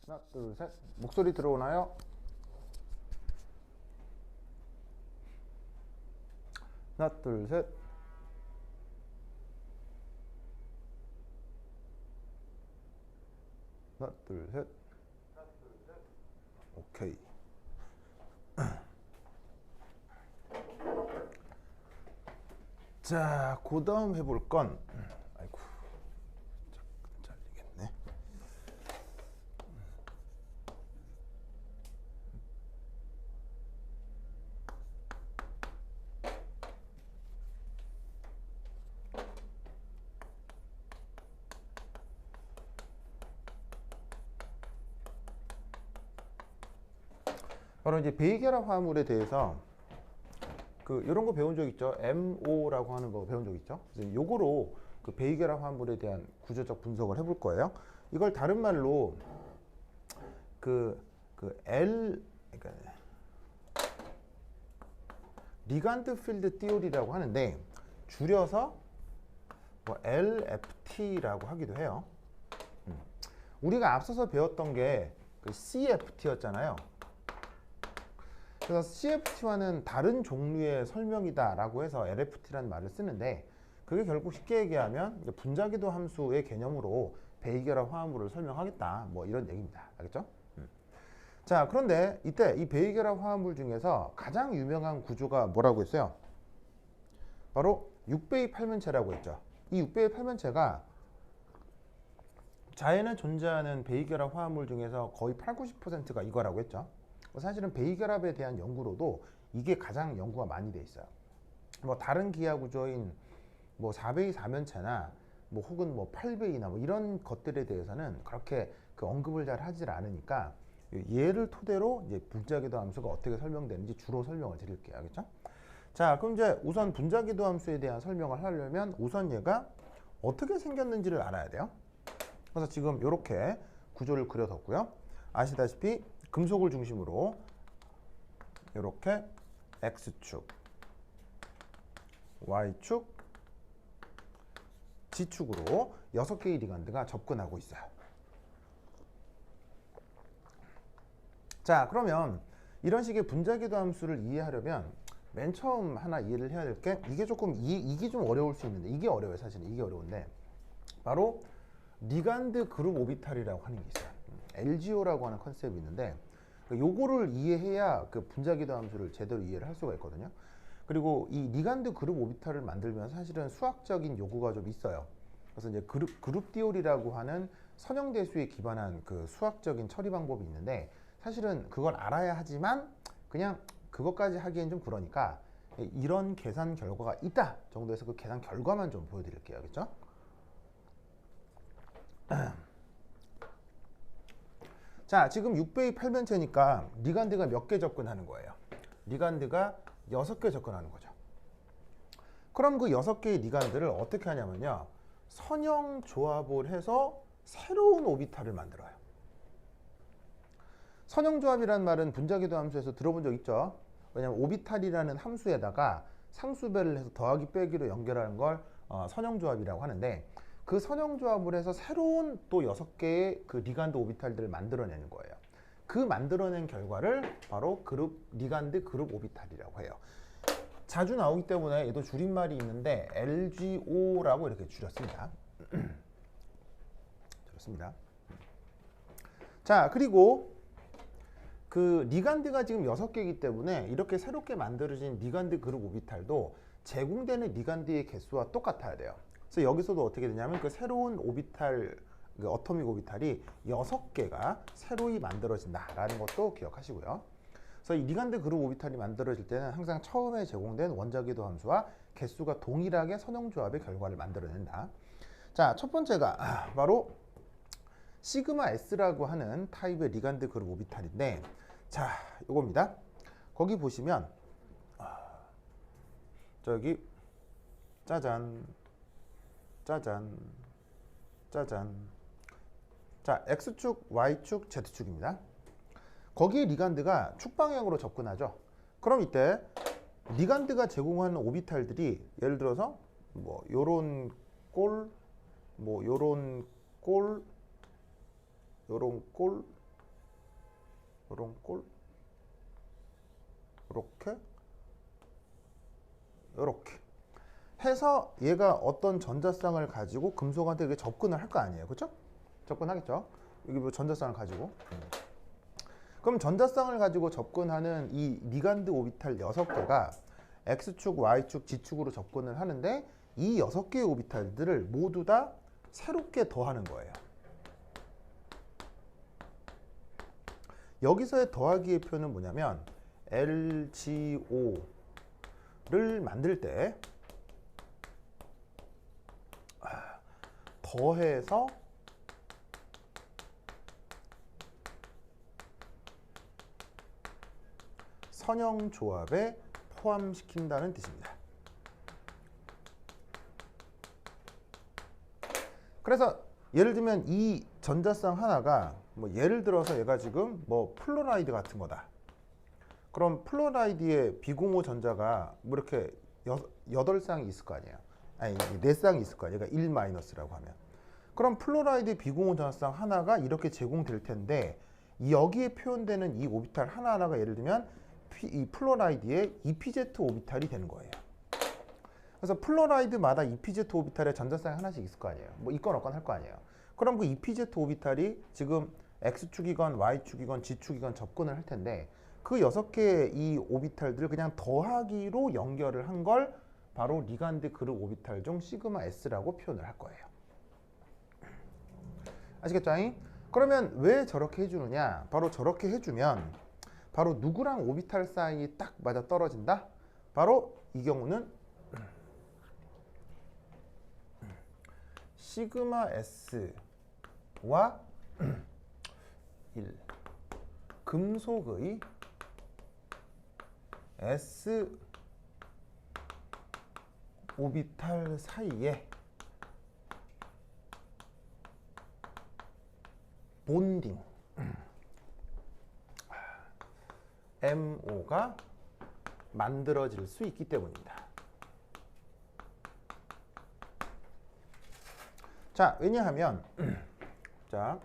하나, 둘, 셋. 목소리 들어오나요? 하나, 둘, 셋. 하나, 둘, 셋. 오케이. 자, 그 다음 해볼 건, 아이고, 잘리겠네. 바로 이제 베이결합 화합물에 대해서 이런 거 배운 적 있죠? MO라고 하는 거 배운 적 있죠? 그래서 요거로 그 베이결합 화합물에 대한 구조적 분석을 해볼 거예요. 이걸 다른 말로 그러니까 리간드 필드 티오리라고 하는데 줄여서 뭐 LFT라고 하기도 해요. 우리가 앞서서 배웠던 게 그 CFT였잖아요. 그래서 CFT와는 다른 종류의 설명이다라고 해서 LFT라는 말을 쓰는데 그게 결국 쉽게 얘기하면 분자기도 함수의 개념으로 베이결합 화합물을 설명하겠다 뭐 이런 얘기입니다. 알겠죠? 자, 그런데 이때 이 베이결합 화합물 중에서 가장 유명한 구조가 뭐라고 했어요? 바로 6배의 팔면체라고 했죠. 이 6배의 팔면체가 자연에 존재하는 베이결합 화합물 중에서 거의 80~90%가 이거라고 했죠. 사실은 베이결합에 대한 연구로도 이게 가장 연구가 많이 돼 있어요. 뭐 다른 기하 구조인 뭐 4배의 사면체나 뭐 혹은 뭐 8배이나 뭐 이런 것들에 대해서는 그렇게 그 언급을 잘 하질 않으니까 얘를 토대로 이제 분자기도 함수가 어떻게 설명되는지 주로 설명을 드릴게요. 알겠죠? 자, 그럼 이제 우선 분자기도 함수에 대한 설명을 하려면 우선 얘가 어떻게 생겼는지를 알아야 돼요. 그래서 지금 이렇게 구조를 그려뒀고요. 아시다시피 금속을 중심으로 이렇게 X축, Y축, G축으로 6개의 리간드가 접근하고 있어요. 자, 그러면 이런 식의 분자기도 함수를 이해하려면 맨 처음 하나 이해를 해야 될 게 이게 이게 좀 어려울 수 있는데 이게 어려워요. 사실은 이게 어려운데 바로 리간드 그룹 오비탈이라고 하는 게 있어요. LGO라고 하는 컨셉이 있는데 요거를 이해해야 그 분자기도 함수를 제대로 이해를 할 수가 있거든요. 그리고 이 리간드 그룹 오비탈을 만들면 사실은 수학적인 요구가 좀 있어요. 그래서 이제 그룹 디올이라고 하는 선형대수에 기반한 그 수학적인 처리 방법이 있는데 사실은 그걸 알아야 하지만 그냥 그것까지 하기엔 좀 그러니까 이런 계산 결과가 있다 정도에서 그 계산 결과만 좀 보여드릴게요. 알겠죠? 자, 지금 6배의 팔면체니까 리간드가 몇 개 접근하는 거예요? 리간드가 6개 접근하는 거죠. 그럼 그 6개의 리간드를 어떻게 하냐면요. 선형 조합을 해서 새로운 오비탈을 만들어요. 선형 조합이라는 말은 분자기도 함수에서 들어본 적 있죠? 왜냐하면 오비탈이라는 함수에다가 상수배를 해서 더하기 빼기로 연결하는 걸 선형 조합이라고 하는데 그 선형 조합을 해서 새로운 또 6개의 그 리간드 오비탈들을 만들어내는 거예요. 그 만들어낸 결과를 바로 리간드 그룹 오비탈이라고 해요. 자주 나오기 때문에 얘도 줄임말이 있는데 LGO라고 이렇게 줄였습니다. 줄였습니다. 자, 그리고 그 리간드가 지금 6개이기 때문에 이렇게 새롭게 만들어진 리간드 그룹 오비탈도 제공되는 리간드의 개수와 똑같아야 돼요. 그래서 여기서도 어떻게 되냐면 그 새로운 오비탈, 그 어토믹 오비탈이 6개가 새로이 만들어진다라는 것도 기억하시고요. 그래서 이 리간드 그룹 오비탈이 만들어질 때는 항상 처음에 제공된 원자기도 함수와 개수가 동일하게 선형조합의 결과를 만들어낸다. 자, 첫 번째가 바로 시그마 S라고 하는 타입의 리간드 그룹 오비탈인데 자, 요겁니다. 거기 보시면 저기 짜잔 짜잔 짜잔. 자, X축, Y축, Z축입니다. 거기에 리간드가 축 방향으로 접근하죠. 그럼 이때 리간드가 제공하는 오비탈들이 예를 들어서 뭐 요런 꼴, 뭐 요런 꼴, 요런 꼴, 요런 꼴 요렇게 해서 얘가 어떤 전자쌍을 가지고 금속한테 이렇게 접근을 할 거 아니에요. 그렇죠? 접근하겠죠. 여기 뭐 전자쌍을 가지고. 그럼 전자쌍을 가지고 접근하는 이 리간드 오비탈 6개가 X축, Y축, G축으로 접근을 하는데 이 6개의 오비탈들을 모두 다 새롭게 더하는 거예요. 여기서의 더하기의 표는 뭐냐면 LGO를 만들 때 더해서 선형 조합에 포함시킨다는 뜻입니다. 그래서 예를 들면 이 전자쌍 하나가 뭐 예를 들어서 얘가 지금 뭐 플로라이드 같은 거다. 그럼 플로라이드의 비공호 전자가 뭐 이렇게 8쌍이 있을 거 아니에요. 아니 4쌍이 있을 거 아니에요. 그러니까 1 마이너스라고 하면. 그럼 플로라이드 비공호 전자쌍 하나가 이렇게 제공될 텐데 여기에 표현되는 이 오비탈 하나하나가 예를 들면 이 플로라이드의 EPZ 오비탈이 되는 거예요. 그래서 플로라이드마다 EPZ 오비탈에 전자쌍이 하나씩 있을 거 아니에요. 뭐 있건 없건 할 거 아니에요. 그럼 그 EPZ 오비탈이 지금 X축이건 Y축이건 G축이건 접근을 할 텐데 그 6개의 이 오비탈들을 그냥 더하기로 연결을 한 걸 바로 리간드 그룹 오비탈 중 시그마 S라고 표현을 할 거예요. 아시겠죠? 그러면 왜 저렇게 해주느냐? 바로 저렇게 해주면 바로 누구랑 오비탈 사이에 딱 맞아 떨어진다? 바로 이 경우는 시그마 S와 1 금속의 S 오비탈 사이에 본딩 MO가 만들어질 수 있기 때문입니다. 자, 왜냐하면 자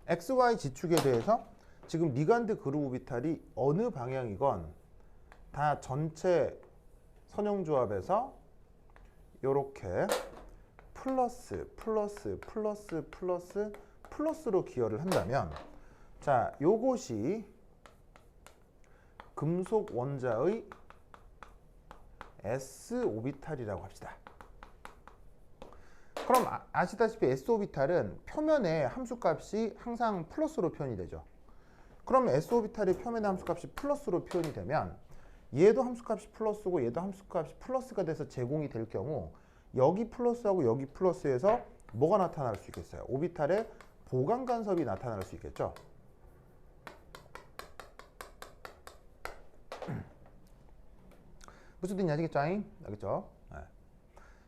XY 지축에 대해서 지금 리간드 그룹 오비탈이 어느 방향이건 다 전체 선형조합에서 이렇게 플러스로 기여를 한다면 자, 요것이 금속 원자의 S 오비탈이라고 합시다. 그럼 아시다시피 S 오비탈은 표면의 함수값이 항상 플러스로 표현이 되죠. 그럼 S 오비탈의 표면의 함수값이 플러스로 표현이 되면 얘도 함수값이 플러스고 얘도 함수값이 플러스가 돼서 제공이 될 경우 여기 플러스하고 여기 플러스에서 뭐가 나타날 수 있겠어요? 오비탈의 보강 간섭이 나타날 수 있겠죠. 무슨 뜻인지 아시겠죠? 알겠죠? 네.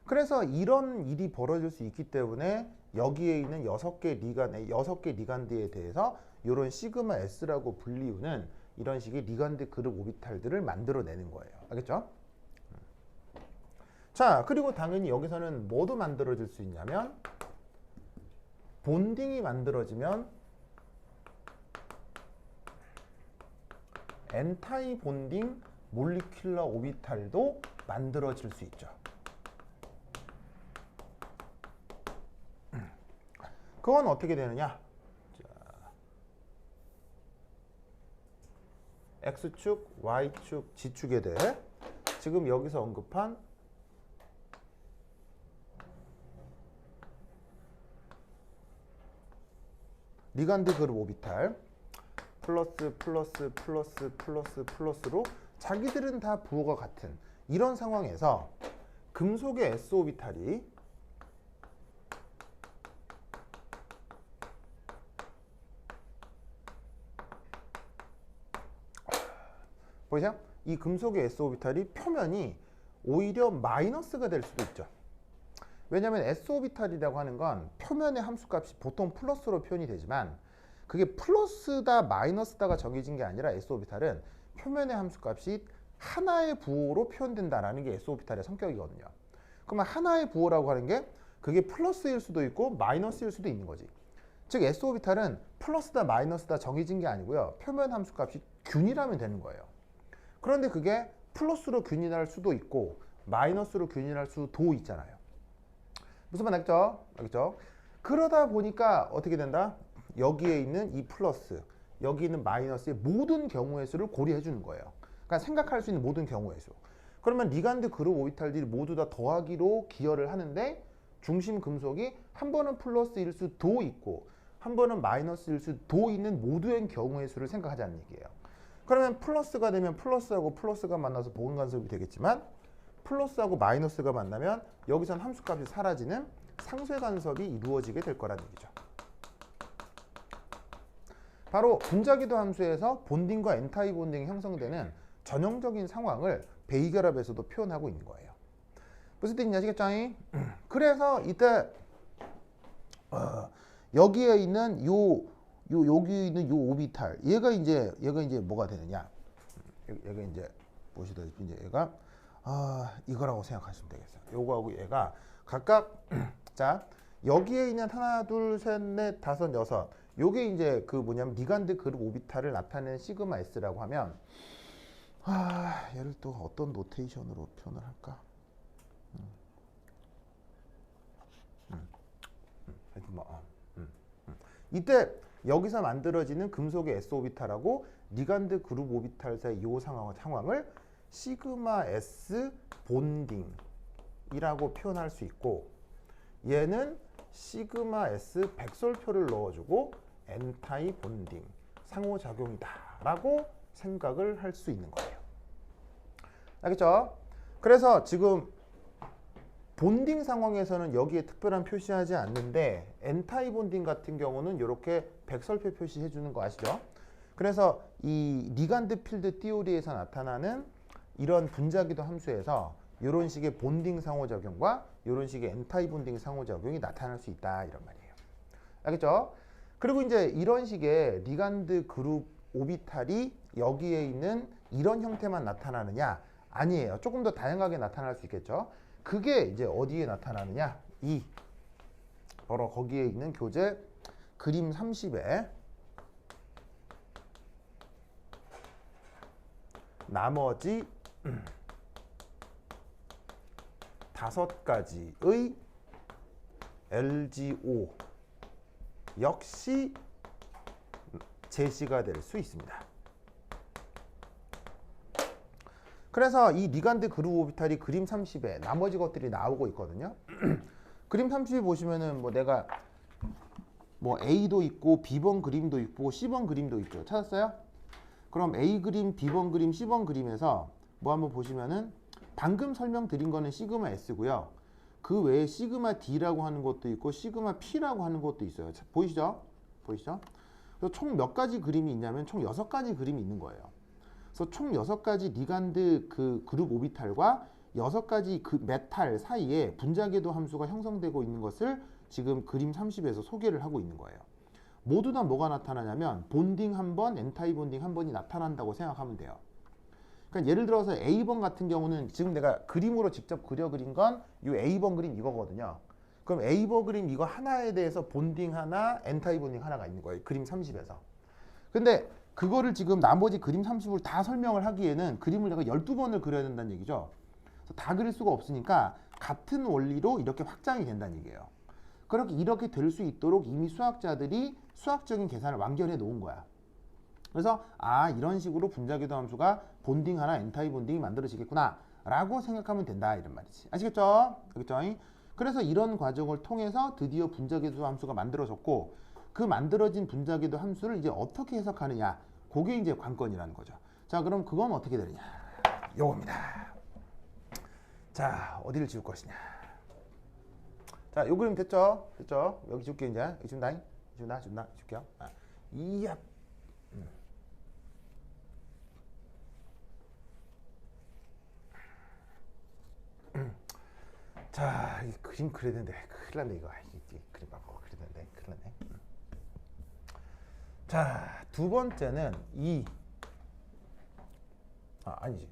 그래서 이런 일이 벌어질 수 있기 때문에 여기에 있는 6개 리간드에 대해서 이런 시그마 S라고 불리우는 이런 식의 리간드 그룹 오비탈들을 만들어내는 거예요. 알겠죠? 자, 그리고 당연히 여기서는 뭐도 만들어질 수 있냐면 본딩이 만들어지면 엔타이 본딩 몰리큘러 오비탈도 만들어질 수 있죠. 그건 어떻게 되느냐? 자, X축, Y축, G축에 대해 지금 여기서 언급한 리간드 그룹 오비탈 플러스로 자기들은 다 부호가 같은 이런 상황에서 금속의 S 오비탈이 보이세요? 이 금속의 S 오비탈이 표면이 오히려 마이너스가 될 수도 있죠. 왜냐하면 S 오비탈이라고 하는 건 표면의 함수값이 보통 플러스로 표현이 되지만 그게 플러스다 마이너스다가 정해진 게 아니라 S 오비탈은 표면의 함수값이 하나의 부호로 표현된다라는 게 S 오비탈의 성격이거든요. 그러면 하나의 부호라고 하는 게 그게 플러스일 수도 있고 마이너스일 수도 있는 거지. 즉 S 오비탈은 플러스다 마이너스다 정해진 게 아니고요. 표면 함수 값이 균이라면 되는 거예요. 그런데 그게 플러스로 균일할 수도 있고 마이너스로 균일할 수도 있잖아요. 무슨 말 알겠죠? 알겠죠? 그러다 보니까 어떻게 된다? 여기에 있는 이 플러스, 여기 있는 마이너스의 모든 경우의 수를 고려해 주는 거예요. 그러니까 생각할 수 있는 모든 경우의 수. 그러면 리간드 그룹 오비탈들이 모두 다 더하기로 기여를 하는데 중심 금속이 한 번은 플러스일 수도 있고 한 번은 마이너스일 수도 있는 모두의 경우의 수를 생각하자는 얘기예요. 그러면 플러스가 되면 플러스하고 플러스가 만나서 보근간섭이 되겠지만 플러스하고 마이너스가 만나면 여기선 함수값이 사라지는 상쇄간섭이 이루어지게 될 거라는 얘기죠. 바로 분자기도 함수에서 본딩과 엔타이 본딩이 형성되는 전형적인 상황을 베이결합에서도 표현하고 있는 거예요. 무슨 뜻인지 아시겠죠? 그래서 이때 여기에 있는 여기 있는 요 오비탈 얘가 이제 뭐가 되느냐? 얘가 이제 보시다시피 이제 얘가 이거라고 생각하시면 되겠어요. 요거하고 얘가 각각 자 여기에 있는 하나, 둘, 셋, 넷, 다섯, 여섯 요게 이제 그 뭐냐면 리간드 그룹 오비탈을 나타내는 시그마 S라고 하면 얘를 또 어떤 노테이션으로 표현을 할까? 이때 여기서 만들어지는 금속의 S 오비탈하고 리간드 그룹 오비탈 사이 이 상황을 시그마 S 본딩이라고 표현할 수 있고 얘는 시그마 S 백설표를 넣어주고 엔타이 본딩 상호작용이다 라고 생각을 할 수 있는 거예요. 알겠죠? 그래서 지금 본딩 상황에서는 여기에 특별한 표시하지 않는데 엔타이 본딩 같은 경우는 이렇게 백설표 표시해 주는 거 아시죠? 그래서 이 리간드 필드 띠오리에서 나타나는 이런 분자기도 함수에서 이런 식의 본딩 상호작용과 이런 식의 엔타이 본딩 상호작용이 나타날 수 있다 이런 말이에요. 알겠죠? 그리고 이제 이런 식의 리간드 그룹 오비탈이 여기에 있는 이런 형태만 나타나느냐? 아니에요. 조금 더 다양하게 나타날 수 있겠죠. 그게 이제 어디에 나타나느냐? 바로 거기에 있는 교재 그림 30에 나머지 5가지의 LGO 역시 제시가 될 수 있습니다. 그래서 이 리간드 그룹 오비탈이 그림 30에 나머지 것들이 나오고 있거든요. 그림 30에 보시면은 뭐 내가 뭐 A도 있고 B번 그림도 있고 C번 그림도 있죠. 찾았어요? 그럼 A 그림, B번 그림, C번 그림에서 뭐 한번 보시면은 방금 설명드린 거는 시그마 S고요. 그 외에 시그마 D라고 하는 것도 있고 시그마 P라고 하는 것도 있어요. 보이시죠? 보이시죠? 그래서 총 몇 가지 그림이 있냐면 총 6가지 그림이 있는 거예요. 그래서 총 6가지 리간드 그 그룹 오비탈과 6가지 그 메탈 사이에 분자궤도 함수가 형성되고 있는 것을 지금 그림 30에서 소개를 하고 있는 거예요. 모두 다 뭐가 나타나냐면 본딩 한 번, 엔타이 본딩 한 번이 나타난다고 생각하면 돼요. 그러니까 예를 들어서 A번 같은 경우는 지금 내가 그림으로 직접 그린 건 이 A번 그림 이거거든요. 그럼 A번 그림 이거 하나에 대해서 본딩 하나, 엔타이 본딩 하나가 있는 거예요. 그림 30에서. 근데 그거를 지금 나머지 그림 30을 다 설명을 하기에는 그림을 내가 12번을 그려야 된다는 얘기죠. 그래서 다 그릴 수가 없으니까 같은 원리로 이렇게 확장이 된다는 얘기예요. 그렇게 이렇게 될 수 있도록 이미 수학자들이 수학적인 계산을 완결해 놓은 거야. 그래서 이런 식으로 분자궤도 함수가 본딩 하나, 엔타이 본딩이 만들어지겠구나 라고 생각하면 된다 이런 말이지. 아시겠죠? 알겠죠? 그래서 이런 과정을 통해서 드디어 분자궤도 함수가 만들어졌고 그 만들어진 분자궤도 함수를 이제 어떻게 해석하느냐 그게 이제 관건이라는 거죠. 자, 그럼 그건 어떻게 되느냐 요겁니다. 자, 어디를 지울 것이냐. 자, 요 그림 됐죠? 됐죠? 여기 지울게 이제. 여기 지운다. 지울게요. 이야. 자, 이 그림 그려야 되는데 큰일 났네 이거. 그림 바꿔 그려야 되는데 큰일 났네. 자, 두 번째는 아니지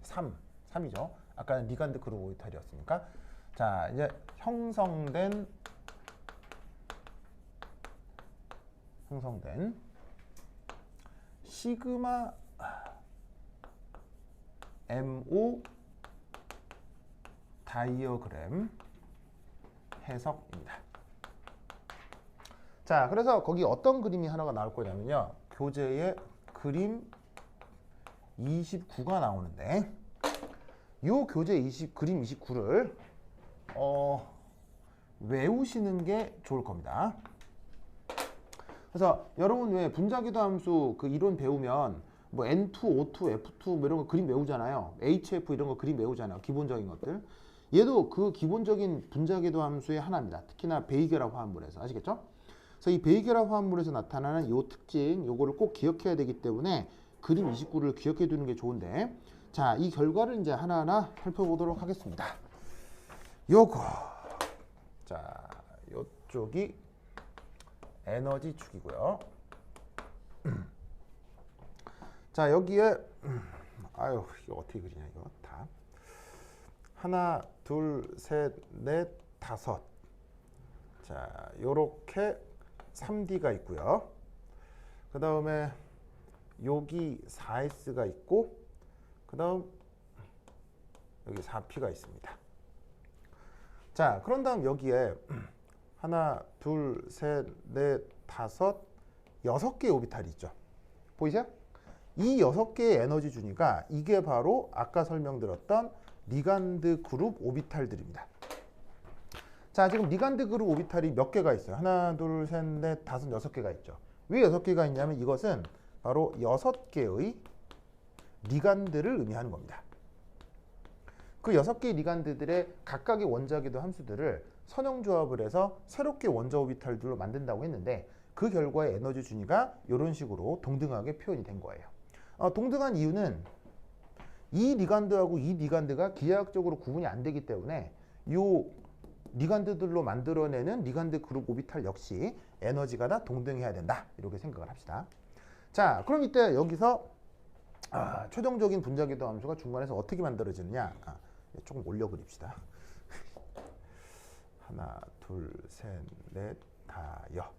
3이죠. 아까는 리간드 그룹 오비탈이었으니까 자, 이제 형성된 형성된 시그마 MO 다이어그램 해석입니다. 자, 그래서 거기 어떤 그림이 하나가 나올 거냐면요. 교재에 그림 29가 나오는데 이 교재 그림 29를 외우시는 게 좋을 겁니다. 그래서 여러분 왜 분자기도 함수 그 이론 배우면 뭐 N2, O2, F2 뭐 이런 거 그림 외우잖아요. HF 이런 거 그림 외우잖아요. 기본적인 것들. 얘도 그 기본적인 분자기도 함수의 하나입니다. 특히나 베이겔화 화합물에서. 아시겠죠? 그래서 이 베이겔화 화합물에서 나타나는 이 특징, 요거를 꼭 기억해야 되기 때문에 그림 29를 기억해 두는 게 좋은데, 자, 이 결과를 이제 하나하나 살펴보도록 하겠습니다. 요거. 자, 요쪽이 에너지 축이고요. 자, 여기에 아유, 이거 어떻게 그리냐 이거 다. 하나, 둘, 셋, 넷, 다섯. 자, 요렇게 3D가 있고요. 그 다음에 여기 4S가 있고, 그 다음 여기 4P가 있습니다. 자, 그런 다음 여기에 하나, 둘, 셋, 넷, 다섯, 6개의 오비탈이 있죠. 보이세요? 이 6개의 에너지 주니까 이게 바로 아까 설명드렸던 리간드 그룹 오비탈들입니다. 자, 지금 리간드 그룹 오비탈이 몇 개가 있어요? 하나, 둘, 셋, 넷, 다섯, 6개가 있죠. 왜 6개가 있냐면 이것은 바로 6개의 리간드를 의미하는 겁니다. 그 6개의 리간드들의 각각의 원자기도 함수들을 선형조합을 해서 새롭게 원자 오비탈들로 만든다고 했는데, 그 결과의 에너지 준위가 이런 식으로 동등하게 표현이 된 거예요. 동등한 이유는 이 리간드하고 이 리간드가 기하학적으로 구분이 안 되기 때문에 이 리간드들로 만들어내는 리간드 그룹 오비탈 역시 에너지가 다 동등해야 된다, 이렇게 생각을 합시다. 자, 그럼 이때 여기서 최종적인 분자기도 함수가 중간에서 어떻게 만들어지느냐, 조금 올려 그립시다. 하나, 둘, 셋, 넷, 다여.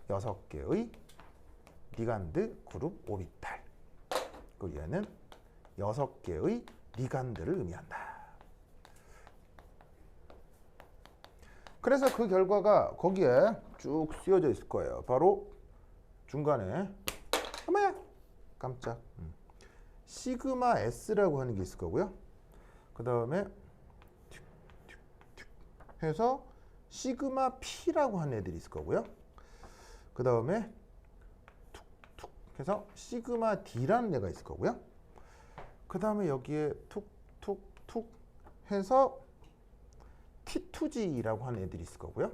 6개의 리간드 그룹 오비탈. 그리고 얘는 6개의 리간드를 의미한다. 그래서 그 결과가 거기에 쭉 쓰여져 있을 거예요. 바로 중간에 엄마야 깜짝 시그마 S라고 하는 게 있을 거고요. 그 다음에 해서 시그마 P라고 하는 애들이 있을 거고요. 그 다음에 툭툭 해서 시그마 D라는 애가 있을 거고요. 그 다음에 여기에 툭툭툭 해서 T2G라고 하는 애들이 있을 거고요.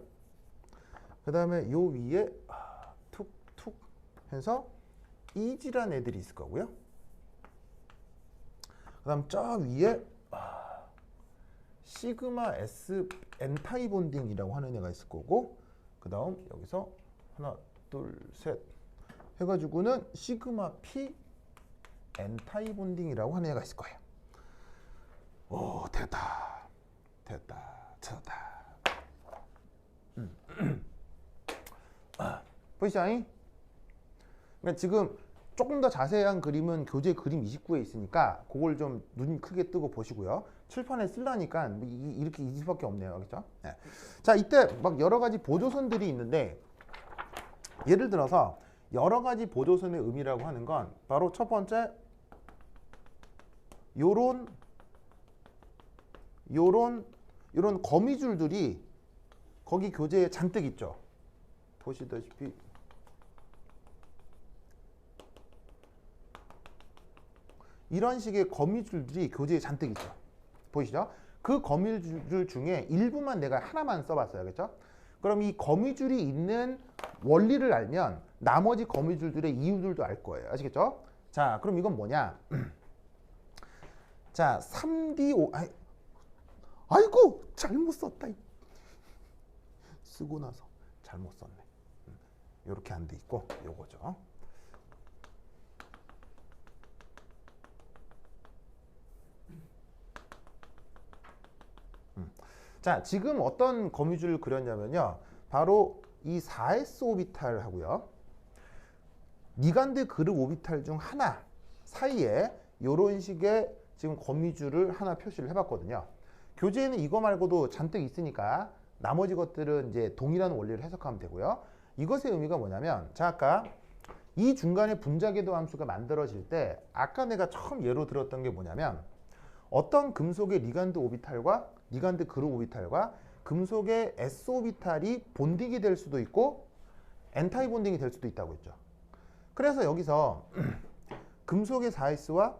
그 다음에 요 위에 툭툭 해서 EG라는 애들이 있을 거고요. 그 다음 저 위에 시그마 S 엔타이 본딩이라고 하는 애가 있을 거고, 그 다음 여기서 하나, 둘, 셋 해가지고는 시그마 P 엔타이 본딩이라고 하는 애가 있을 거예요. 오, 됐다. 됐다. 찾았다. 보이시죠? 그러니까 지금 조금 더 자세한 그림은 교재 그림 29에 있으니까 그걸 좀 눈 크게 뜨고 보시고요. 칠판에 쓰려니까 이렇게 이 수밖에 없네요. 그렇죠? 네. 자, 이때 막 여러 가지 보조선들이 있는데, 예를 들어서 여러 가지 보조선의 의미라고 하는 건 바로 첫 번째 요런 거미줄들이 거기 교재에 잔뜩 있죠. 보시다시피 이런 식의 거미줄들이 교재에 잔뜩 있죠. 보이시죠? 그 거미줄 중에 일부만 내가 하나만 써봤어요. 그렇죠? 그럼 이 거미줄이 있는 원리를 알면 나머지 거미줄들의 이유들도 알 거예요. 아시겠죠? 자, 그럼 이건 뭐냐? 자, 3D 아이고 잘못 썼다. 쓰고 나서 잘못 썼네. 이렇게 안 돼 있고 요거죠. 자, 지금 어떤 거미줄을 그렸냐면요, 바로 이 4s 오비탈하고요. 리간드 그룹 오비탈 중 하나 사이에 이런 식의 지금 거미줄을 하나 표시를 해봤거든요. 교재에는 이거 말고도 잔뜩 있으니까 나머지 것들은 이제 동일한 원리를 해석하면 되고요. 이것의 의미가 뭐냐면, 자, 아까 이 중간에 분자궤도 함수가 만들어질 때 아까 내가 처음 예로 들었던 게 뭐냐면, 어떤 금속의 리간드 오비탈과 리간드 그룹 오비탈과 금속의 s 오비탈이 본딩이 될 수도 있고 엔타이 본딩이 될 수도 있다고 했죠. 그래서 여기서 금속의 4s와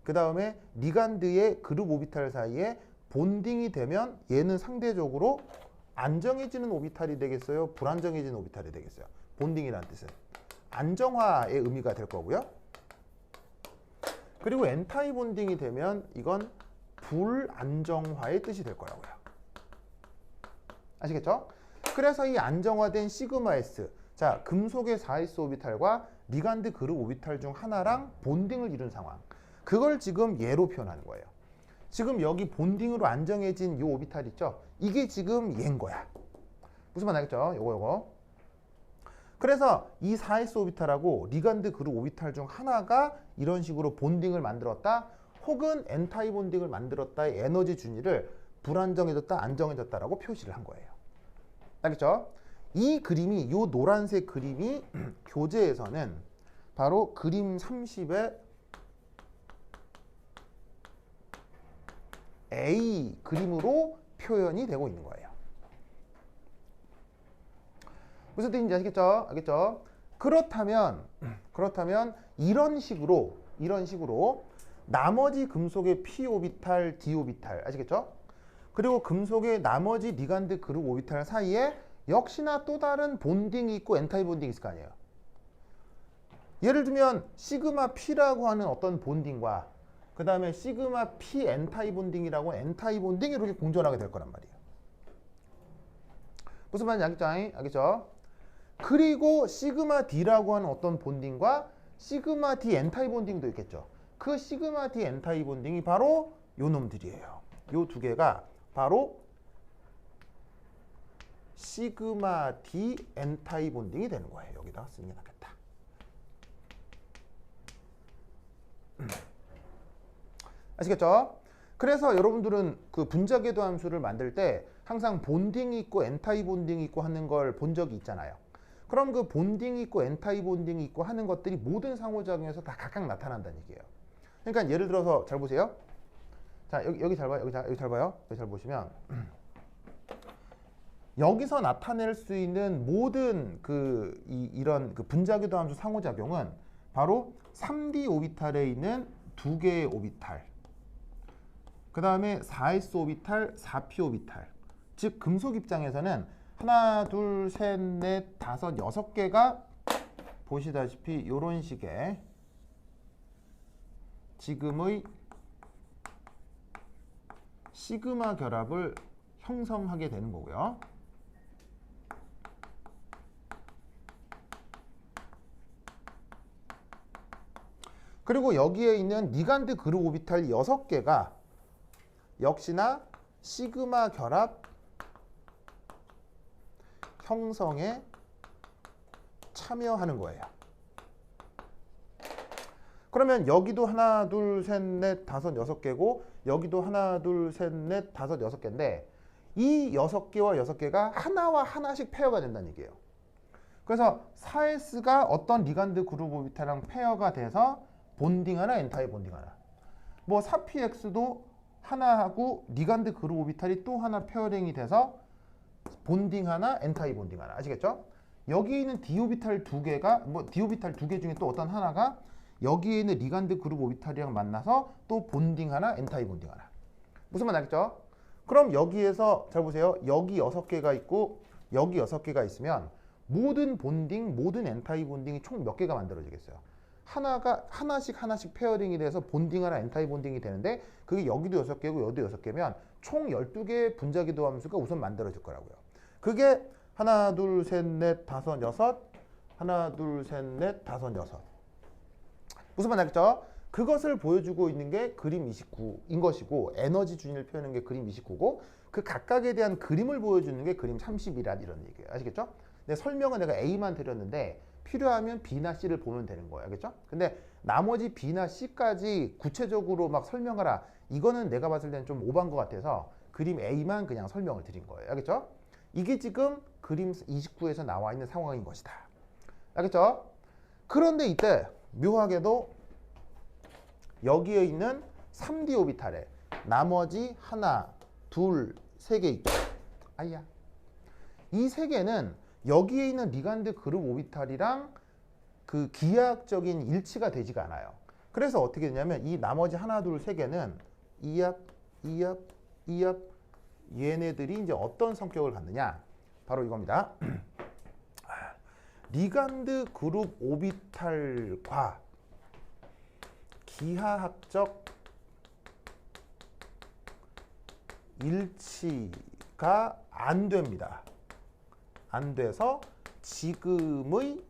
그 다음에 리간드의 그룹 오비탈 사이에 본딩이 되면 얘는 상대적으로 안정해지는 오비탈이 되겠어요? 불안정해지는 오비탈이 되겠어요? 본딩이라는 뜻은 안정화의 의미가 될 거고요. 그리고 엔타이 본딩이 되면 이건 불안정화의 뜻이 될 거라고요. 아시겠죠? 그래서 이 안정화된 시그마 S, 자, 금속의 4s 오비탈과 리간드 그룹 오비탈 중 하나랑 본딩을 이룬 상황, 그걸 지금 얘로 표현하는 거예요. 지금 여기 본딩으로 안정해진 이 오비탈 있죠? 이게 지금 얘인 거야. 무슨 말 알겠죠? 요거. 그래서 이 4s 오비탈하고 리간드 그룹 오비탈 중 하나가 이런 식으로 본딩을 만들었다, 혹은 엔타이 본딩을 만들었다의 에너지 준위를 불안정해졌다, 안정해졌다라고 표시를 한 거예요. 알겠죠? 이 그림이, 이 노란색 그림이 교재에서는 바로 그림 30의 A 그림으로 표현이 되고 있는 거예요. 무슨 뜻인지 아시겠죠? 알겠죠? 그렇다면 이런 식으로 나머지 금속의 p 오비탈, d 오비탈, 아시겠죠? 그리고 금속의 나머지 리간드 그룹 오비탈 사이에 역시나 또 다른 본딩이 있고 엔타이 본딩이 있을 거 아니에요. 예를 들면 시그마 p라고 하는 어떤 본딩과 그 다음에 시그마 p 엔타이 본딩이라고 엔타이 본딩이 이렇게 공존하게 될 거란 말이에요. 무슨 말인지 알겠죠? 그리고 시그마 d라고 하는 어떤 본딩과 시그마 d 엔타이 본딩도 있겠죠. 그 시그마 d 엔타이 본딩이 바로 요 놈들이에요. 요 두 개가 바로 시그마 d 엔타이 본딩이 되는 거예요. 여기다가 쓰는 게 낫겠다. 아시겠죠? 그래서 여러분들은 그 분자궤도 함수를 만들 때 항상 본딩이 있고 엔타이 본딩이 있고 하는 걸 본 적이 있잖아요. 그럼 그 본딩이 있고 엔타이 본딩이 있고 하는 것들이 모든 상호작용에서 다 각각 나타난다는 얘기예요. 그러니까 예를 들어서 잘 보세요. 자, 여기 잘 봐요. 여기 잘 봐요. 여기 잘 보시면 여기서 나타낼 수 있는 모든 이런 분자궤도 함수 상호작용은 바로 3D 오비탈에 있는 두 개의 오비탈, 그 다음에 4s 오비탈, 4p 오비탈, 즉 금속 입장에서는 하나, 둘, 셋, 넷, 다섯, 6개가 보시다시피 이런 식의 지금의 시그마 결합을 형성하게 되는 거고요. 그리고 여기에 있는 리간드 그룹 오비탈 6개가 역시나 시그마 결합 형성에 참여하는 거예요. 그러면 여기도 하나, 둘, 셋, 넷, 다섯, 6개고 여기도 하나, 둘, 셋, 넷, 다섯, 6개인데 이 6개와 6개가 하나와 하나씩 페어가 된다는 얘기예요. 그래서 4s가 어떤 리간드 그룹 오비탈이랑 페어가 돼서 본딩 하나, 엔타이 본딩 하나. 뭐 4px도 하나하고 리간드 그룹 오비탈이 또 하나 페어링이 돼서 본딩 하나, 엔타이 본딩 하나. 아시겠죠? 여기 있는 d 오비탈 두 개가 뭐 d 오비탈 두 개 중에 또 어떤 하나가 여기에 있는 리간드 그룹 오비탈이랑 만나서 또 본딩 하나, 엔타이 본딩 하나. 무슨 말 알겠죠? 그럼 여기에서 잘 보세요. 여기 6개가 있고 여기 6개가 있으면 모든 본딩, 모든 엔타이 본딩이 총 몇 개가 만들어지겠어요? 하나씩 페어링이 돼서 본딩 하나, 엔타이 본딩이 되는데 그게 여기도 6개고 여기도 6개면 총 12개의 분자궤도 함수가 우선 만들어질 거라고요. 그게 하나, 둘, 셋, 넷, 다섯, 6, 하나, 둘, 셋, 넷, 다섯, 6. 무슨 말 알겠죠? 그것을 보여주고 있는 게 그림 29인 것이고 에너지 준위를 표현하는 게 그림 29고 그 각각에 대한 그림을 보여주는 게 그림 30이란 이런 얘기예요. 아시겠죠? 근데 설명은 내가 A만 드렸는데 필요하면 B나 C를 보면 되는 거예요. 알겠죠? 근데 나머지 B나 C까지 구체적으로 막 설명하라. 이거는 내가 봤을 때는 좀 오버한 것 같아서 그림 A만 그냥 설명을 드린 거예요. 알겠죠? 이게 지금 그림 29에서 나와 있는 상황인 것이다. 알겠죠? 그런데 이때 묘하게도 여기에 있는 3D 오비탈에 나머지 하나, 둘, 세 개 있죠. 아야. 이 세 개는 여기에 있는 리간드 그룹 오비탈이랑 그 기하학적인 일치가 되지가 않아요. 그래서 어떻게 되냐면 이 나머지 하나, 둘, 세 개는 이압, 이압, 이압 얘네들이 이제 어떤 성격을 갖느냐? 바로 이겁니다. 리간드 그룹 오비탈과 기하학적 일치가 안 됩니다. 안 돼서 지금의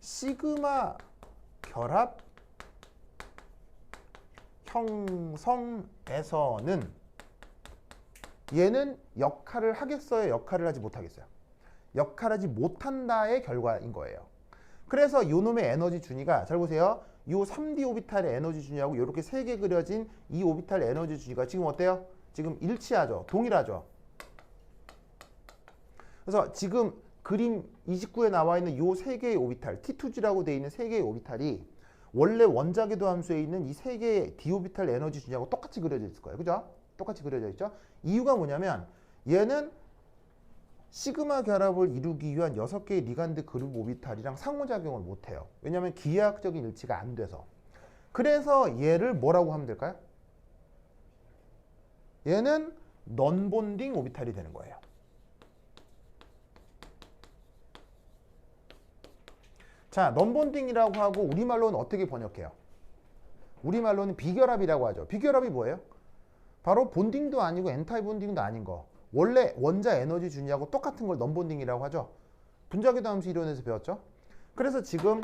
시그마 결합 형성에서는 얘는 역할을 하겠어요? 역할을 하지 못하겠어요? 역할하지 못한다의 결과인 거예요. 그래서 요놈의 에너지 준위가 잘 보세요. 요 3D 오비탈의 에너지 준위하고 이렇게 세 개 그려진 이 오비탈 에너지 준위가 지금 어때요? 지금 일치하죠? 동일하죠? 그래서 지금 그림 29에 나와 있는 요 세 개의 오비탈, T2G라고 되어 있는 세 개의 오비탈이 원래 원자궤도 함수에 있는 이 세 개의 d 오비탈 에너지 준위하고 똑같이 그려져 있을 거예요. 그죠? 똑같이 그려져 있죠? 이유가 뭐냐면 얘는 시그마 결합을 이루기 위한 6개의 리간드 그룹 오비탈이랑 상호작용을 못해요. 왜냐하면 기하학적인 일치가 안 돼서. 그래서 얘를 뭐라고 하면 될까요? 얘는 넌본딩 오비탈이 되는 거예요. 자, 넌본딩이라고 하고 우리말로는 어떻게 번역해요? 우리말로는 비결합이라고 하죠. 비결합이 뭐예요? 바로 본딩도 아니고 엔타이 본딩도 아닌 거. 원래 원자 에너지 준위하고 똑같은 걸 넌본딩이라고 하죠. 분자궤도 함수 이론에서 배웠죠. 그래서 지금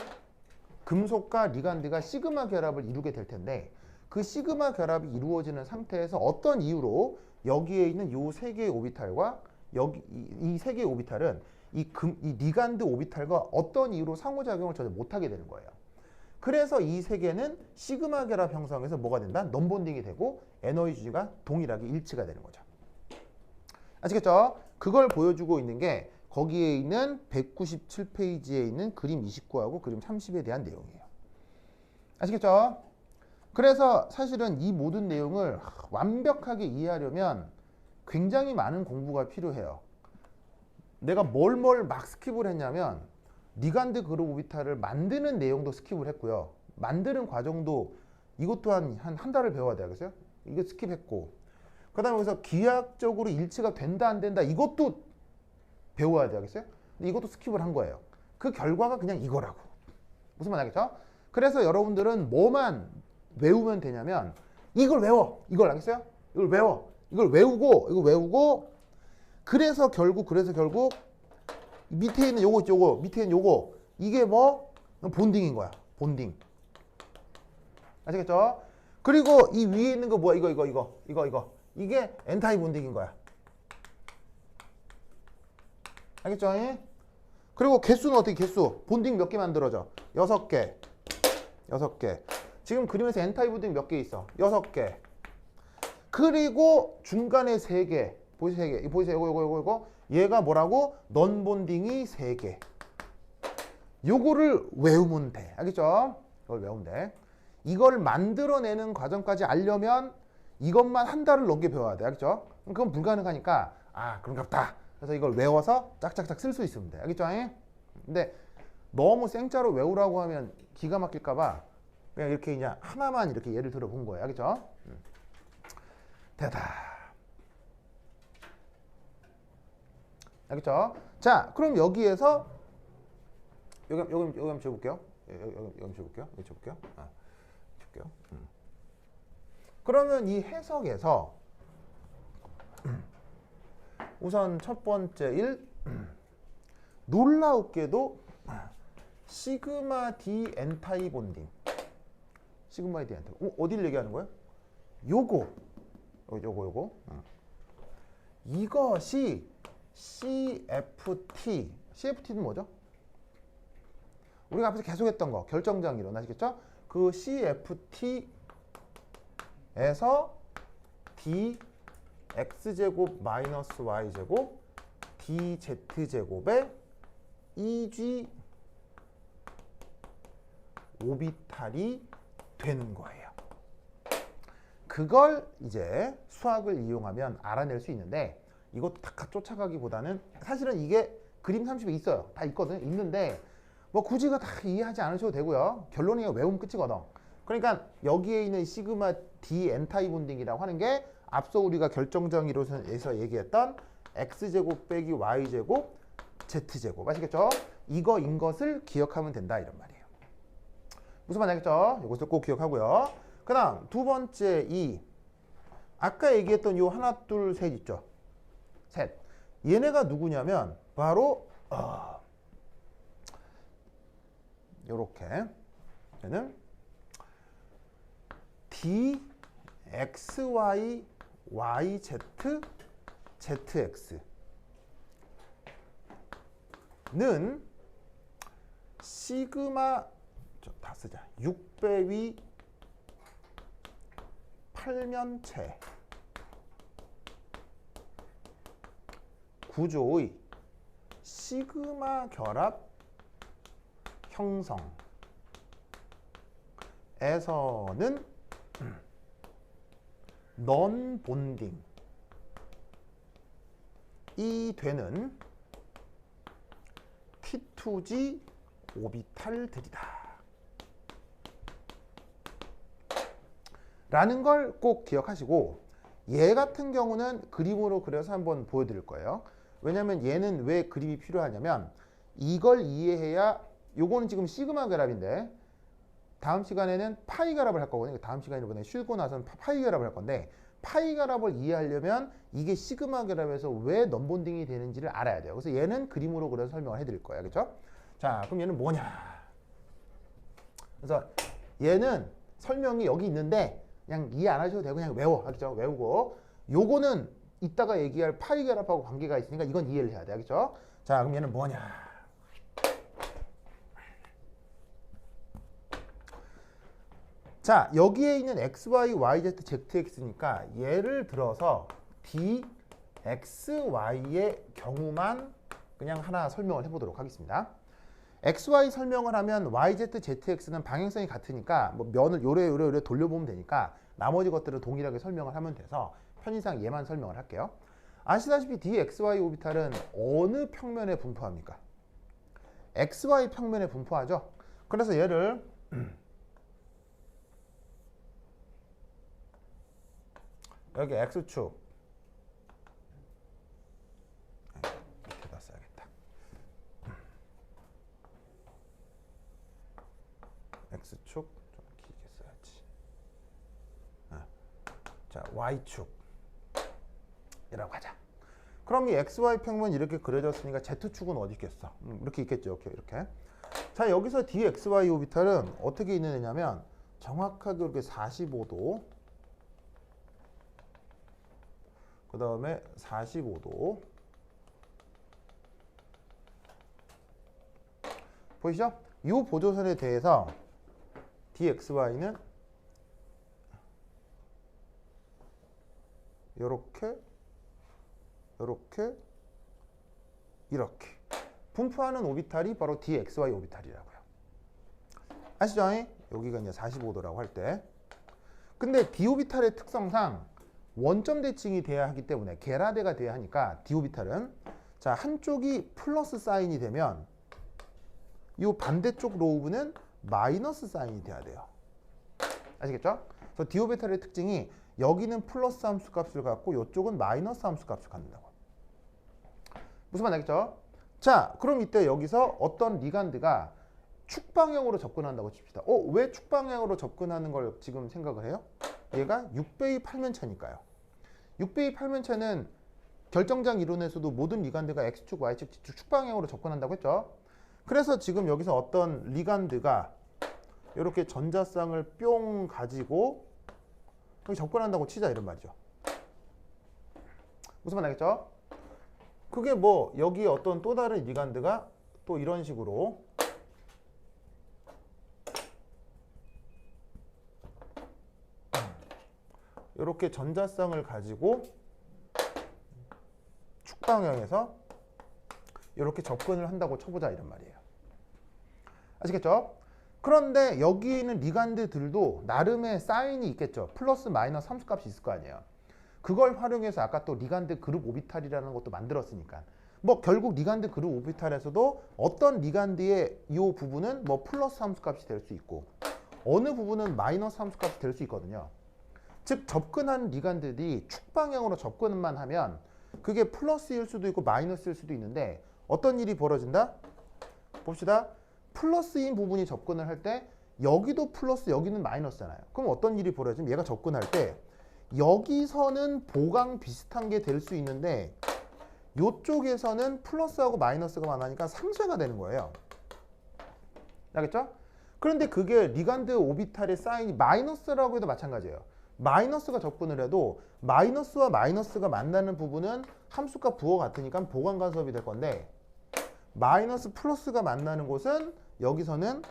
금속과 리간드가 시그마 결합을 이루게 될 텐데 그 시그마 결합이 이루어지는 상태에서 어떤 이유로 여기에 있는 요 세 개의 오비탈과 여기 이 세 개의 오비탈은 이 리간드 오비탈과 어떤 이유로 상호작용을 전혀 못하게 되는 거예요. 그래서 이 세 개는 시그마 결합 형성에서 뭐가 된다? 넌본딩이 되고 에너지 준위가 동일하게 일치가 되는 거죠. 아시겠죠? 그걸 보여주고 있는 게 거기에 있는 197페이지에 있는 그림 29하고 그림 30에 대한 내용이에요. 아시겠죠? 그래서 사실은 이 모든 내용을 완벽하게 이해하려면 굉장히 많은 공부가 필요해요. 내가 뭘 막 스킵을 했냐면 리간드 그룹 오비탈을 만드는 내용도 스킵을 했고요. 만드는 과정도 이것 또한 한 달을 배워야 되겠어요? 이거 스킵했고 그 다음에 여기서 기하학적으로 일치가 된다 안 된다 이것도 배워야 되겠어요? 근데 이것도 스킵을 한 거예요. 그 결과가 그냥 이거라고. 무슨 말 알겠죠? 그래서 여러분들은 뭐만 외우면 되냐면 이걸 외워. 이걸 알겠어요? 이걸 외워. 이걸 외우고 그래서 결국 밑에 있는 요거 있죠. 요거 밑에 있는 요거 이게 뭐 본딩인 거야. 본딩. 아시겠죠? 그리고 이 위에 있는 거 뭐야? 이거. 이게 엔타이 본딩인 거야. 알겠죠? 그리고 개수는 어떻게 개수? 본딩 몇 개 만들어져? 6개. 지금 그림에서 엔타이 본딩 몇 개 있어? 6개. 그리고 중간에 3개. 보이세요? 3개. 보이세요? 이거. 얘가 뭐라고? 넌본딩이 3개. 요거를 외우면 돼. 알겠죠? 이걸 외우면 돼. 이걸 만들어내는 과정까지 알려면 이것만 한 달을 넘게 배워야 돼. 알겠죠? 그건 불가능하니까 그런갑다. 그래서 이걸 외워서 짝짝짝 쓸 수 있으면 돼. 알겠죠? 근데 너무 생짜로 외우라고 하면 기가 막힐까봐 그냥 이렇게 그냥 하나만 이렇게 예를 들어 본 거예요. 알겠죠? 됐다. 알겠죠? 자, 그럼 여기에서 여기 한번 줘볼게요. 여기 한번 줘볼게요. 그러면 이 해석에서 우선 첫 번째 놀라웠게도 시그마 D 엔타이 본딩. 시그마 D 엔타이. 어디를 얘기하는 거예요? 요거. 이것이 CFT. CFT는 뭐죠? 우리가 앞에서 계속 했던 거, 결정장 이론 아시겠죠? 그 CFT에서 dx제곱 마이너스 y제곱 dz제곱에 2g 오비탈이 되는 거예요. 그걸 이제 수학을 이용하면 알아낼 수 있는데, 이것도 다 쫓아가기보다는 사실은 이게 그림 30에 있어요. 다 있거든. 있는데 뭐 굳이 다 이해하지 않으셔도 되고요. 결론이 외우면 끝이거든. 그러니까 여기에 있는 시그마 D 엔타이 본딩이라고 하는 게 앞서 우리가 결정장 이론에서 얘기했던 x제곱 빼기 y제곱 z제곱 아시겠죠? 이거인 것을 기억하면 된다 이런 말이에요. 무슨 말인지 알겠죠? 이것을 꼭 기억하고요. 그 다음 두 번째 이 아까 얘기했던 요 하나 둘 셋 있죠? 셋. 얘네가 누구냐면 바로 요렇게 얘는 dxy yz zx는 시그마 다 쓰자 6배위 팔면체 구조의 시그마 결합 형성에서는 넌 본딩이 되는 T2G 오비탈들이다 라는 걸 꼭 기억하시고, 얘 같은 경우는 그림으로 그려서 한번 보여드릴 거예요. 왜냐면 얘는 왜 그림이 필요하냐면 이걸 이해해야, 요거는 지금 시그마 결합인데 다음 시간에는 파이 결합을 할 거거든요. 다음 시간에 이번에 쉬고 나서는 파이 결합을 할 건데, 파이 결합을 이해하려면 이게 시그마 결합에서 왜 넘본딩이 되는지를 알아야 돼요. 그래서 얘는 그림으로 그려서 설명을 해드릴 거예요. 그렇죠? 자, 그럼 얘는 뭐냐? 그래서 얘는 설명이 여기 있는데 그냥 이해 안 하셔도 되고 그냥 외워. 알겠죠? 외우고 요거는 이따가 얘기할 파이 결합하고 관계가 있으니까 이건 이해를 해야 돼. 알겠죠? 자, 그럼 얘는 뭐냐? 자, 여기에 있는 xy, yz, zx니까 예를 들어서 dxy의 경우만 그냥 하나 설명을 해보도록 하겠습니다. xy 설명을 하면 yz, zx는 방향성이 같으니까 뭐 면을 요래 돌려보면 되니까 나머지 것들은 동일하게 설명을 하면 돼서 편의상 얘만 설명을 할게요. 아시다시피 dxy 오비탈은 어느 평면에 분포합니까? xy 평면에 분포하죠. 그래서 얘를 여기 x축 이렇게다 써야겠다. x축 좀 길게 써야지. 자, y축 이라고 하자. 그럼 이 xy 평면 이렇게 그려졌으니까 z축은 어디 있겠어? 이렇게 있겠죠. 이렇게. 자, 여기서 dxy 오비탈은 어떻게 있는 애냐면 정확하게 이렇게 45도, 그 다음에 45도 보이시죠? 이 보조선에 대해서 dxy는 이렇게 이렇게 분포하는 오비탈이 바로 dxy 오비탈이라고요. 아시죠? 여기가 이제 45도라고 할 때. 근데 d 오비탈의 특성상 원점 대칭이 돼야 하기 때문에 계라대가 돼야 하니까 d 오비탈은 자, 한쪽이 플러스 사인이 되면 이 반대쪽 로브는 마이너스 사인이 돼야 돼요. 아시겠죠? 그래서 d 오비탈의 특징이 여기는 플러스 함수 값을 갖고 이쪽은 마이너스 함수 값을 갖는다고. 무슨 말 알겠죠? 자, 그럼 이때 여기서 어떤 리간드가 축방향으로 접근한다고 칩시다. 왜 축방향으로 접근하는 걸 지금 생각을 해요? 얘가 6배의 팔면체니까요. 6배의 팔면체는 결정장 이론에서도 모든 리간드가 X축, Y축, Z축 축방향으로 접근한다고 했죠. 그래서 지금 여기서 어떤 리간드가 이렇게 전자쌍을 뿅 가지고 여기 접근한다고 치자 이런 말이죠. 무슨 말 알겠죠? 그게 뭐 여기 어떤 또 다른 리간드가 또 이런 식으로 이렇게 전자쌍을 가지고 축 방향에서 이렇게 접근을 한다고 쳐보자 이런 말이에요. 아시겠죠? 그런데 여기 있는 리간드들도 나름의 사인이 있겠죠. 플러스 마이너스 함수값이 있을 거 아니에요. 그걸 활용해서 아까 또 리간드 그룹 오비탈이라는 것도 만들었으니까 뭐 결국 리간드 그룹 오비탈에서도 어떤 리간드의 이 부분은 뭐 플러스 함수값이 될 수 있고 어느 부분은 마이너스 함수값이 될 수 있거든요. 즉 접근하는 리간드들이 축 방향으로 접근만 하면 그게 플러스일 수도 있고 마이너스일 수도 있는데 어떤 일이 벌어진다? 봅시다. 플러스인 부분이 접근을 할 때 여기도 플러스 여기는 마이너스잖아요. 그럼 어떤 일이 벌어지면 얘가 접근할 때 여기서는 보강 비슷한 게 될 수 있는데 이쪽에서는 플러스하고 마이너스가 많으니까 상쇄가 되는 거예요. 알겠죠? 그런데 그게 리간드 오비탈의 사인이 마이너스라고 해도 마찬가지예요. 마이너스가 접근을 해도 마이너스와 마이너스가 만나는 부분은 함수값 부호 같으니까 보강 간섭이 될 건데 마이너스 플러스가 만나는 곳은 여기서는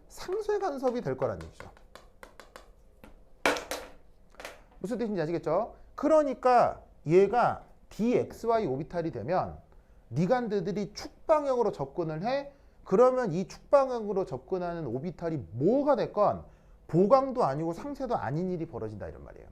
상쇄 간섭이 될 거란 얘기죠. 무슨 뜻인지 아시겠죠? 그러니까 얘가 dxy 오비탈이 되면 리간드들이 축 방향으로 접근을 해. 그러면 이 축 방향으로 접근하는 오비탈이 뭐가 됐건 보강도 아니고 상쇄도 아닌 일이 벌어진다 이런 말이에요.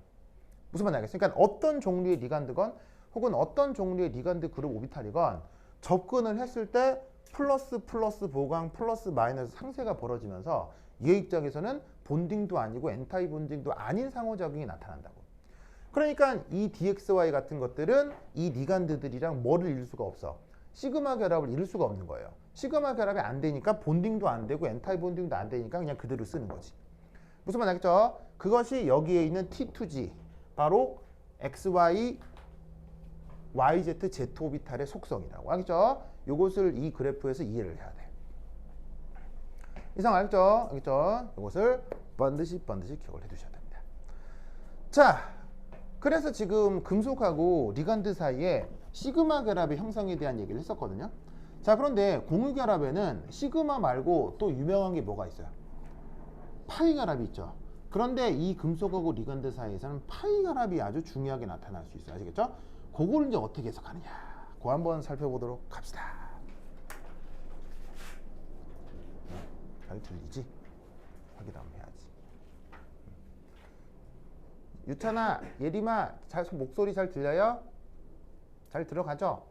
무슨 말인지 알겠어요? 그러니까 어떤 종류의 리간드건 혹은 어떤 종류의 리간드 그룹 오비탈이건 접근을 했을 때 플러스 플러스 보강 플러스 마이너스 상쇄가 벌어지면서 얘 입장에서는 본딩도 아니고 엔타이 본딩도 아닌 상호작용이 나타난다고. 그러니까 이 dxy 같은 것들은 이 리간드들이랑 뭐를 이룰 수가 없어. 시그마 결합을 이룰 수가 없는 거예요. 시그마 결합이 안 되니까 본딩도 안 되고 엔타이 본딩도 안 되니까 그냥 그대로 쓰는 거지. 무슨 말 알겠죠? 그것이 여기에 있는 T2G 바로 XY YZ Z 오비탈의 속성이라고. 알겠죠? 이것을 이 그래프에서 이해를 해야 돼. 이상 알겠죠? 알겠죠? 이것을 반드시 기억을 해두셔야 됩니다. 자, 그래서 지금 금속하고 리간드 사이에 시그마 결합의 형성에 대한 얘기를 했었거든요. 자, 그런데 공유 결합에는 시그마 말고 또 유명한 게 뭐가 있어요? 파이 결합이 있죠. 그런데 이 금속하고 리간드 사이에서는 파이 결합이 아주 중요하게 나타날 수 있어요. 아시겠죠? 그걸 이제 어떻게 해석하느냐, 그거 한번 살펴보도록 합시다. 잘 들리지? 확인 한번 해야지. 유찬아, 예림아, 목소리 잘 들려요? 잘 들어가죠?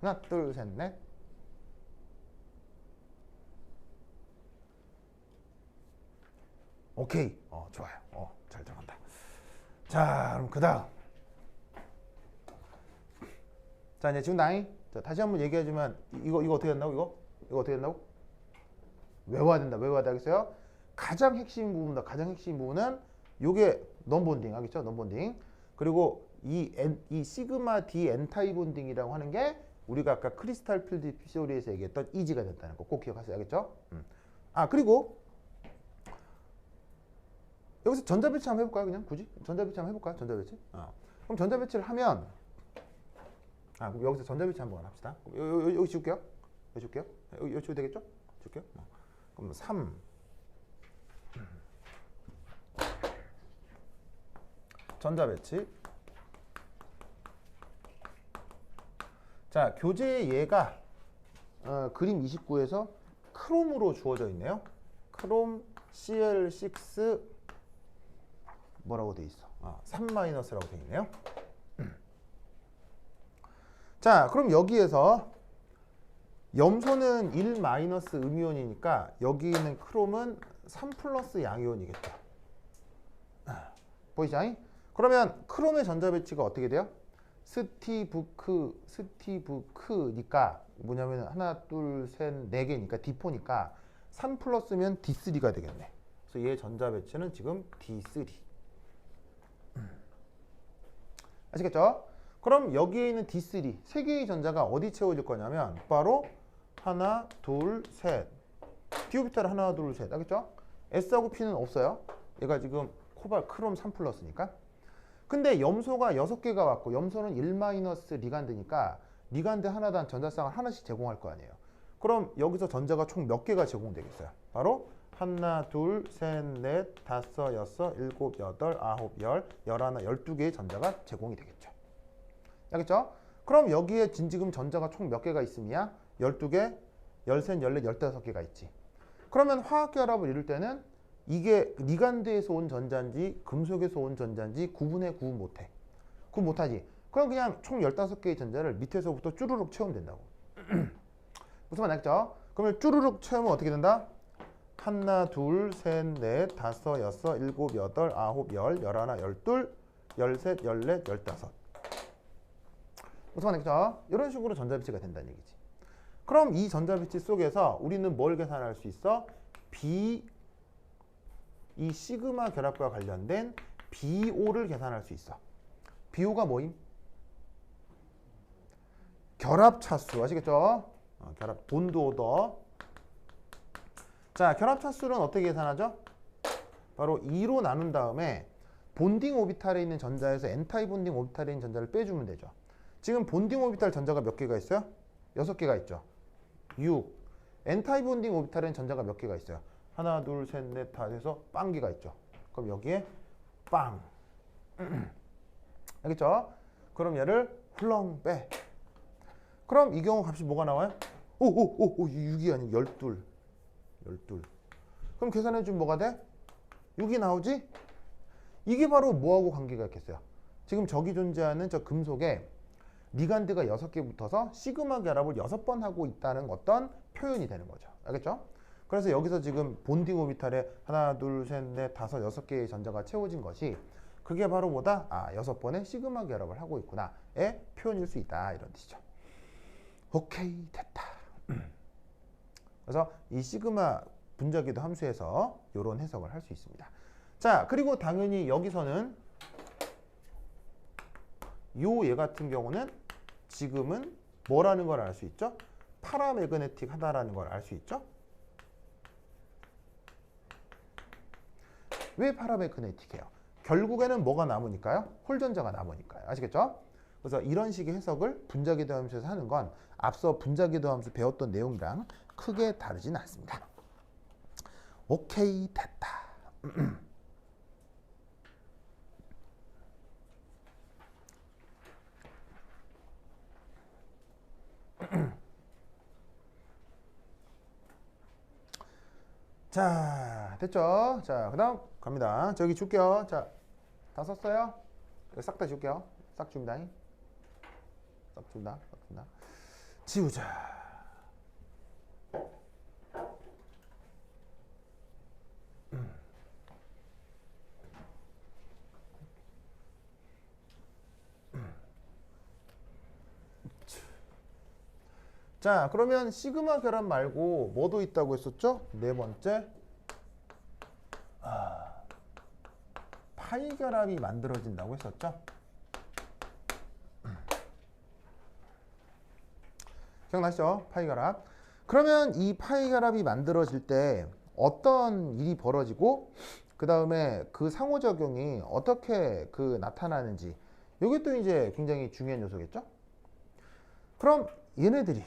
하나, 둘, 셋, 넷. 오케이. 좋아요. 잘 들어간다. 자, 그럼 그 다음. 자, 이제 지금 나이. 자, 다시 한번 얘기해주면, 이거 어떻게 된다고? 이거 어떻게 된다고? 외워야 된다. 알겠어요? 가장 핵심 부분은 요게 non-bonding 하겠죠? non-bonding. 그리고 이 시그마 D 엔타이 본딩이라고 하는 게 우리가 아까 크리스탈 필드 시오리에서 얘기했던 이지가 됐다는 거 꼭 기억하세요. 알겠죠? 그리고 여기서 전자배치 한번 해볼까요? 그냥 굳이 전자배치 한번 해볼까요? 전자배치. 그럼 전자배치를 하면 그럼 여기서 전자배치 한번 합시다. 여기 지울게요. 여기 지워도 되겠죠? 지울게요. 그럼 3 전자배치. 자, 교재에 얘가 그림 29에서 크롬으로 주어져 있네요. 크롬 CL6 뭐라고 돼 있어? 3-라고 돼 있네요. 자, 그럼 여기에서 염소는 1- 음이온이니까 여기 있는 크롬은 3+ 양이온이겠죠. 보이죠? 그러면 크롬의 전자배치가 어떻게 돼요? 스티브크니까 뭐냐면 하나, 둘, 셋, 네 개니까 D4니까 3+면 D3가 되겠네. 그래서 얘 전자배치는 지금 D3. 아시겠죠? 그럼 여기에 있는 D3 세 개의 전자가 어디 채워질 거냐면 바로 하나, 둘, 셋. D 오비탈 하나, 둘, 셋. 알겠죠? S하고 P는 없어요. 얘가 지금 크롬 3+니까. 근데 염소가 6개가 왔고 염소는 1- 리간드니까 리간드 하나당 전자쌍을 하나씩 제공할 거 아니에요. 그럼 여기서 전자가 총 몇 개가 제공되겠어요? 바로 하나, 둘, 셋, 넷, 다섯, 여섯, 일곱, 여덟, 아홉, 열, 열하나, 12개의 전자가 제공이 되겠죠. 알겠죠? 그럼 여기에 지금 전자가 총 몇 개가 있음이야? 12개, 13, 14, 15개가 있지. 그러면 화학결합을 이룰 때는 이게 리간드에서 온 전자인지 금속에서 온 전자인지 구분 못해. 구분 못하지. 그럼 그냥 총 15개의 전자를 밑에서부터 쭈루룩 채우면 된다고. 무슨 말 알겠죠? 그러면 쭈루룩 채우면 어떻게 된다? 하나, 둘, 셋, 넷, 다섯, 여섯, 일곱, 여덟, 아홉, 열, 열하나, 열둘, 열셋, 열넷, 열다섯. 무슨 말 알겠죠? 이런 식으로 전자배치가 된다는 얘기지. 그럼 이 전자배치 속에서 우리는 뭘 계산할 수 있어? 이 시그마 결합과 관련된 BO를 계산할 수 있어. BO가 뭐임? 결합 차수 아시겠죠? 결합 본드 오더. 자, 결합 차수는 어떻게 계산하죠? 바로 2로 나눈 다음에 본딩 오비탈에 있는 전자에서 엔타이 본딩 오비탈에 있는 전자를 빼주면 되죠. 지금 본딩 오비탈 전자가 몇 개가 있어요? 6개가 있죠. 6. 엔타이 본딩 오비탈에는 전자가 몇 개가 있어요? 하나, 둘, 셋, 넷, 다 해서 빵개가 있죠. 그럼 여기에 빵. 알겠죠? 그럼 얘를 훌렁 빼. 그럼 이 경우 값이 뭐가 나와요? 6이 아니고 12. 그럼 계산해주면 뭐가 돼? 6이 나오지? 이게 바로 뭐하고 관계가 있겠어요? 지금 저기 존재하는 저 금속에 리간드가 6개 붙어서 시그마 결합을 6번 하고 있다는 어떤 표현이 되는 거죠. 알겠죠? 그래서 여기서 지금 본딩 오비탈에 하나, 둘, 셋, 넷, 다섯, 6개의 전자가 채워진 것이 그게 바로 뭐다? 6번의 시그마 결합을 하고 있구나의 표현일 수 있다. 이런 뜻이죠. 오케이, 됐다. 그래서 이 시그마 분자기도 함수에서 이런 해석을 할 수 있습니다. 자, 그리고 당연히 여기서는 얘 같은 경우는 지금은 뭐라는 걸 알 수 있죠? 파라매그네틱 하다라는 걸 알 수 있죠? 왜 파라매그네틱해요? 결국에는 뭐가 남으니까요? 홀전자가 남으니까요. 아시겠죠? 그래서 이런 식의 해석을 분자기도 함수에서 하는 건 앞서 분자기도 함수 배웠던 내용이랑 크게 다르진 않습니다. 오케이, 됐다. 자, 됐죠? 자, 그 다음 갑니다. 저기 줄게요. 자, 다 썼어요? 싹 다 줄게요. 싹 줍니다. 싹 준다. 지우자. 자, 그러면 시그마 결합 말고 뭐도 있다고 했었죠? 네 번째, 파이 결합이 만들어진다고 했었죠? 기억나시죠? 파이 결합. 그러면 이 파이 결합이 만들어질 때 어떤 일이 벌어지고 그 다음에 그 상호작용이 어떻게 나타나는지 이게 또 이제 굉장히 중요한 요소겠죠? 그럼 얘네들이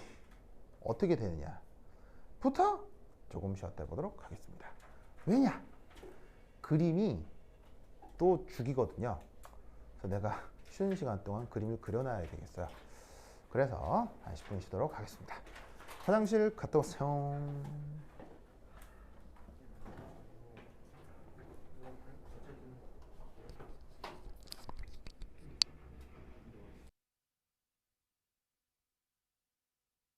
어떻게 되느냐부터 조금 쉬었다 해보도록 하겠습니다. 왜냐? 그림이 또 죽이거든요. 그래서 내가 쉬는 시간 동안 그림을 그려놔야 되겠어요. 그래서 한 10분 쉬도록 하겠습니다. 화장실 갔다 오세요.